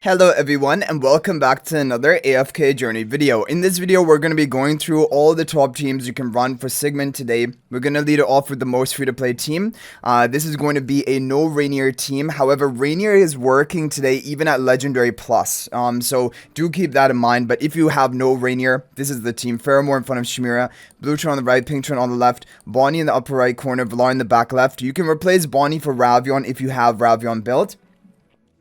Hello everyone and welcome back to another AFK journey video. In this video we're going to be going through all the top teams you can run for Sigmund today. We're going to lead it off with the most free to play team. This is going to be a no Rainier team. However, Rainier is working today even at Legendary Plus. So do keep that in mind. But if you have no Rainier, this is the team. Faramor in front of Chimera, Blue Turn on the right, Pink Turn on the left, Bonnie in the upper right corner, Velara in the back left. You can replace Bonnie for Ravion if you have Ravion built.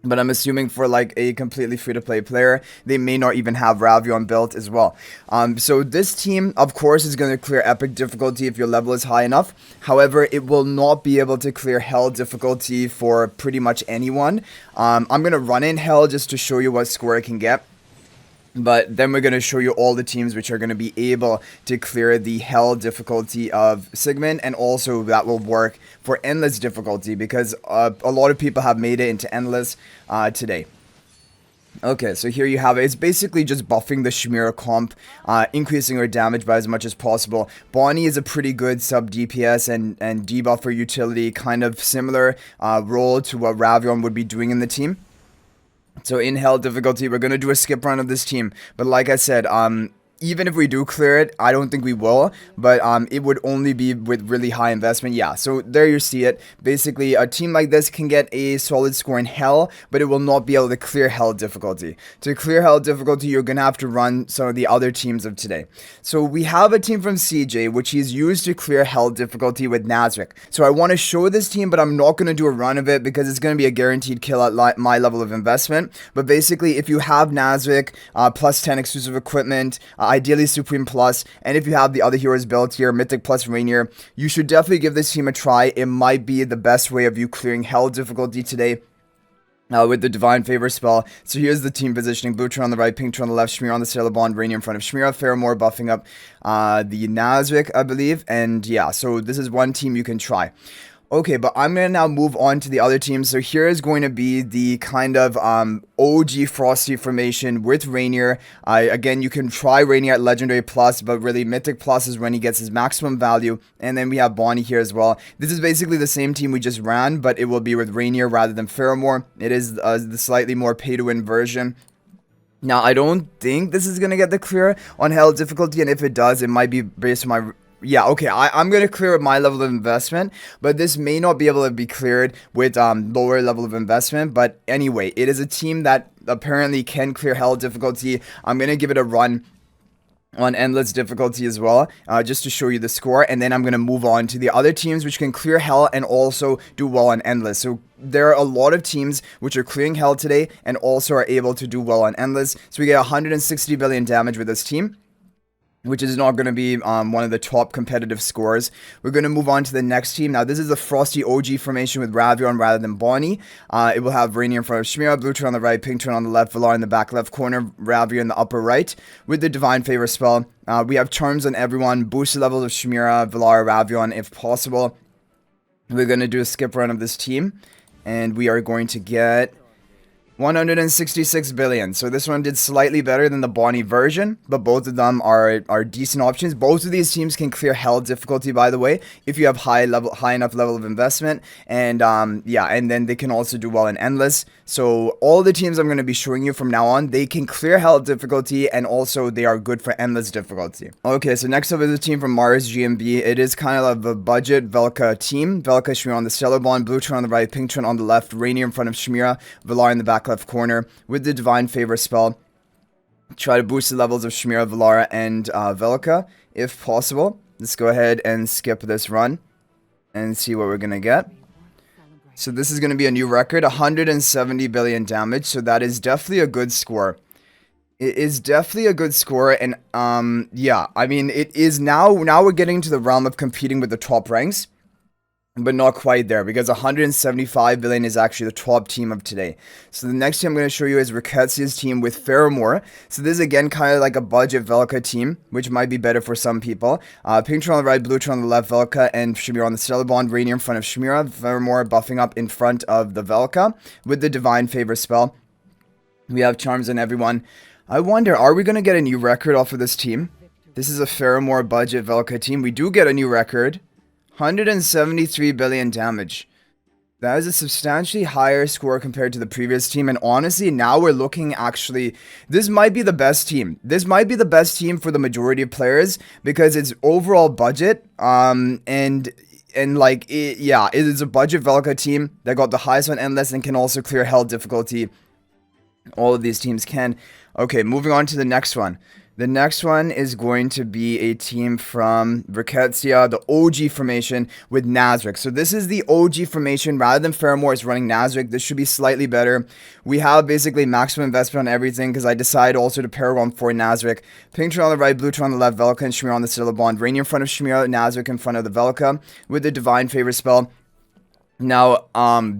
But I'm assuming for like a completely free-to-play player, they may not even have Ravion built as well. So this team, of course, is going to clear epic difficulty if your level is high enough. However, it will not be able to clear hell difficulty for pretty much anyone. I'm going to run in hell just to show you what score it can get. But then we're going to show you all the teams which are going to be able to clear the hell difficulty of Sigmund, and also that will work for endless difficulty because a lot of people have made it into endless today. Okay, so here you have it. It's basically just buffing the Chimera comp, increasing her damage by as much as possible. Bonnie is a pretty good sub DPS and debuffer utility, kind of similar role to what Ravion would be doing in the team. So in hell difficulty, we're going to do a skip run of this team. But like I said, even if we do clear it, I don't think we will. But it would only be with really high investment. Yeah, so there you see it. Basically, a team like this can get a solid score in hell, but it will not be able to clear hell difficulty. To clear hell difficulty, you're going to have to run some of the other teams of today. So we have a team from CJ, which he's used to clear hell difficulty with Nazrik. So I want to show this team, but I'm not going to do a run of it because it's going to be a guaranteed kill at my level of investment. But basically, if you have Nazrik, plus 10 exclusive equipment, ideally Supreme Plus, and if you have the other heroes built here, Mythic Plus Rainier, you should definitely give this team a try. It might be the best way of you clearing hell difficulty today. With the Divine Favor spell. So here's the team positioning. Blue Turn on the right, Pink Turn on the left, Chimera on the Stellar Bond, Rainier in front of Chimera, Faramor buffing up the Nazrik, I believe. And yeah, so this is one team you can try. Okay, but I'm going to now move on to the other teams. So here is going to be the kind of OG Frosty formation with Rainier. Again, you can try Rainier at Legendary Plus, but really Mythic Plus is when he gets his maximum value. And then we have Bonnie here as well. This is basically the same team we just ran, but it will be with Rainier rather than Faramor. It is the slightly more pay-to-win version. Now, I don't think this is going to get the clear on hell difficulty, and if it does, it might be based on my... Yeah, okay, I'm going to clear at my level of investment, but this may not be able to be cleared with lower level of investment. But anyway, it is a team that apparently can clear hell difficulty. I'm going to give it a run on endless difficulty as well, just to show you the score, and then I'm going to move on to the other teams which can clear hell and also do well on endless. So there are a lot of teams which are clearing hell today and also are able to do well on endless. So we get 160 billion damage with this team, which is not going to be one of the top competitive scores. We're going to move on to the next team. Now, this is the Frosty OG formation with Ravion rather than Bonnie. It will have Rainier in front of Chimera, Blue Turn on the right, Pink Turn on the left, Velara in the back left corner, Ravion in the upper right. With the Divine Favor spell, we have Charms on everyone, boosted levels of Chimera, Velara, Ravion if possible. We're going to do a skip run of this team, and we are going to get 166 billion. So this one did slightly better than the Bonnie version, but both of them are decent options. Both of these teams can clear hell difficulty, by the way, if you have high enough level of investment. And yeah, and then they can also do well in endless. So all the teams I'm going to be showing you from now on, they can clear hell difficulty, and also they are good for endless difficulty. Okay, so next up is a team from Mars GMB. It is kind of a budget Velka team. Velka, Chimera on the Stellar Bond, Blue Turn on the right, Pink Turn on the left, Rainier in front of Chimera, Velara in the back left corner with the Divine Favor spell. Try to boost the levels of Chimera, Velara, and Velka if possible. Let's go ahead and skip this run and see what we're gonna get. So this is gonna be a new record, 170 billion damage. So that is definitely a good score. It is definitely a good score, and yeah, I mean, it is now we're getting to the realm of competing with the top ranks. But not quite there, because 175 billion is actually the top team of today. So the next team I'm going to show you is Riketsia's team with Faramor. So this is again kind of like a budget Velka team, which might be better for some people. Pink Turn on the right, Blue Turn on the left, Velka and Chimera on the Stellar Bond, Rainier in front of Chimera, Faramor buffing up in front of the Velka with the Divine Favor spell. We have Charms on everyone. I wonder, are we going to get a new record off of this team? This is a Faramor budget Velka team. We do get a new record. 173 billion damage. That is a substantially higher score compared to the previous team. And honestly, now we're looking actually, this might be the best team. This might be the best team for the majority of players because it's overall budget. And like, yeah, it is a budget Velka team that got the highest on Endless and can also clear hell difficulty. All of these teams can. Okay, moving on to the next one. The next one is going to be a team from Riketsia, the OG formation with Nazrik. So this is the OG formation. Rather than Faramor is running Nazrik, this should be slightly better. We have basically maximum investment on everything because I decided also to Paragon for Nazrik. Pink turn on the right, blue turn on the left, Velka and Shmira on the Stella Bond. Rainy in front of Shmira, Nazrik in front of the Velka with the Divine Favor spell. Now,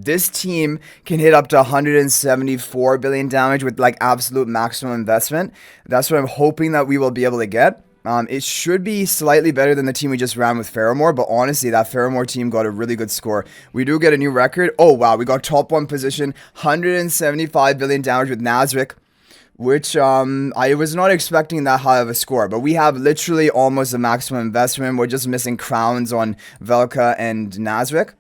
this team can hit up to 174 billion damage with like absolute maximum investment. That's what I'm hoping that we will be able to get. It should be slightly better than the team we just ran with Faramor, but honestly, that Faramor team got a really good score. We do get a new record. Oh, wow, we got top 1 position, 175 billion damage with Nazrik, which I was not expecting that high of a score, but we have literally almost the maximum investment. We're just missing crowns on Velka and Nazrik.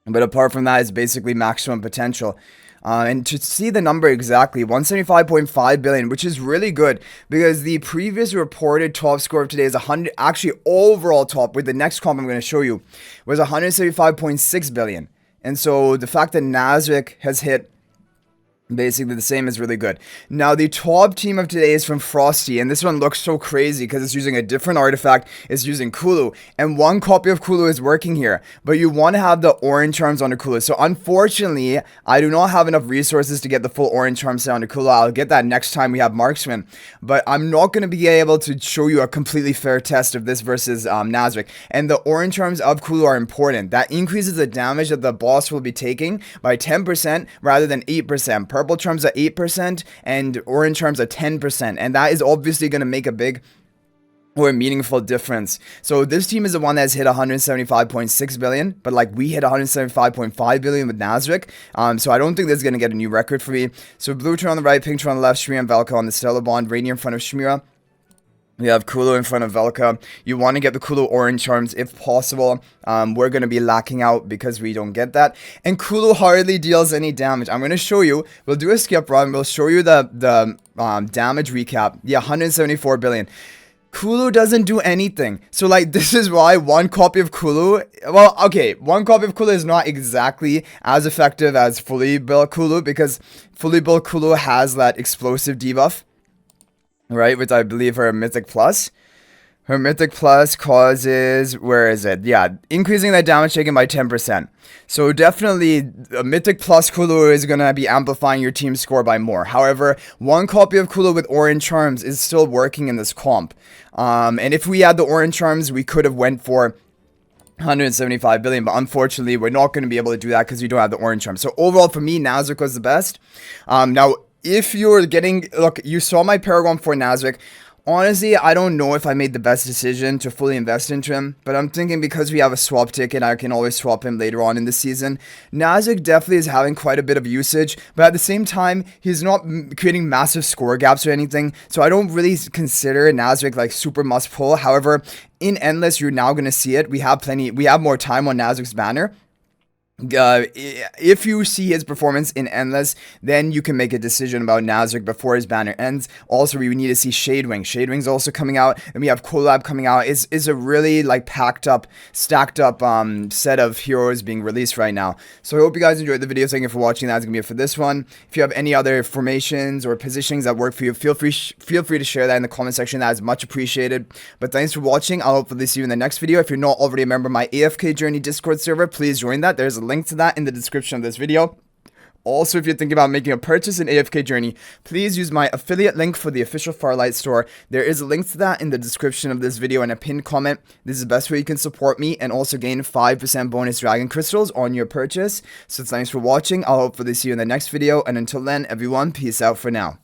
But apart from that, it's basically maximum potential. And to see the number exactly, 175.5 billion, which is really good because the previous reported top score of today is 100, actually overall top with the next comp I'm going to show you, was 175.6 billion. And so the fact that Nazrik has hit basically the same is really good. Now, the top team of today is from Frosty, and this one looks so crazy because it's using a different artifact. It's using Kulu, and one copy of Kulu is working here, but you want to have the orange charms on the Kulu. So unfortunately, I do not have enough resources to get the full orange charm set on the Kulu. I'll get that next time we have Marksman, but I'm not going to be able to show you a completely fair test of this versus Nazrik. And the orange charms of Kulu are important. That increases the damage that the boss will be taking by 10% rather than 8%. Purple charms at 8% and orange charms at 10%, and that is obviously going to make a big or a meaningful difference. So this team is the one that's hit 175.6 billion, but like we hit 175.5 billion with Nazrik. So I don't think this is going to get a new record for me. So blue turn on the right, pink turn on the left, Shmira and Velka on the Stellar Bond, Rainier in front of Shmira. We have Kulu in front of Velka. You want to get the Kulu orange charms if possible. We're going to be lacking out because we don't get that. And Kulu hardly deals any damage. I'm going to show you. We'll do a skip run. We'll show you the damage recap. Yeah, 174 billion. Kulu doesn't do anything. So like this is why one copy of Kulu, well, okay, one copy of Kulu is not exactly as effective as fully built Kulu because fully built Kulu has that explosive debuff. Right, which I believe her Mythic Plus. Her Mythic Plus causes, where is it? Yeah, increasing that damage taken by 10%. So definitely, a Mythic Plus Kulu is going to be amplifying your team's score by more. However, one copy of Kulu with orange charms is still working in this comp. And if we had the orange charms, we could have went for 175 billion, but unfortunately, we're not going to be able to do that because we don't have the orange charms. So overall, for me, Nazrik was the best. Now, if you're getting, look, you saw my Paragon for Nazrik. Honestly, I don't know if I made the best decision to fully invest into him, but I'm thinking because we have a swap ticket, I can always swap him later on in the season. Nazrik definitely is having quite a bit of usage, but at the same time, he's not creating massive score gaps or anything, so I don't really consider Nazrik like super must pull. However, in Endless, you're now going to see it. We have more time on Nazrik's banner. If you see his performance in Endless, then you can make a decision about Nazrik before his banner ends. Also, we need to see Shadewing. Shadewing's also coming out, and we have Collab coming out. It's a really like packed up, stacked up set of heroes being released right now. So I hope you guys enjoyed the video. Thank you for watching. That's gonna be it for this one. If you have any other formations or positionings that work for you, feel free to share that in the comment section. That is much appreciated. But thanks for watching. I'll hopefully see you in the next video. If you're not already a member of my AFK Journey Discord server, please join that. There's a link to that in the description of this video. Also, if you're thinking about making a purchase in AFK Journey, please use my affiliate link for the official Farlight store. There is a link to that in the description of this video and a pinned comment. This is the best way you can support me and also gain 5% bonus dragon crystals on your purchase. So thanks for watching. I'll hopefully see you in the next video, and until then, everyone, peace out for now.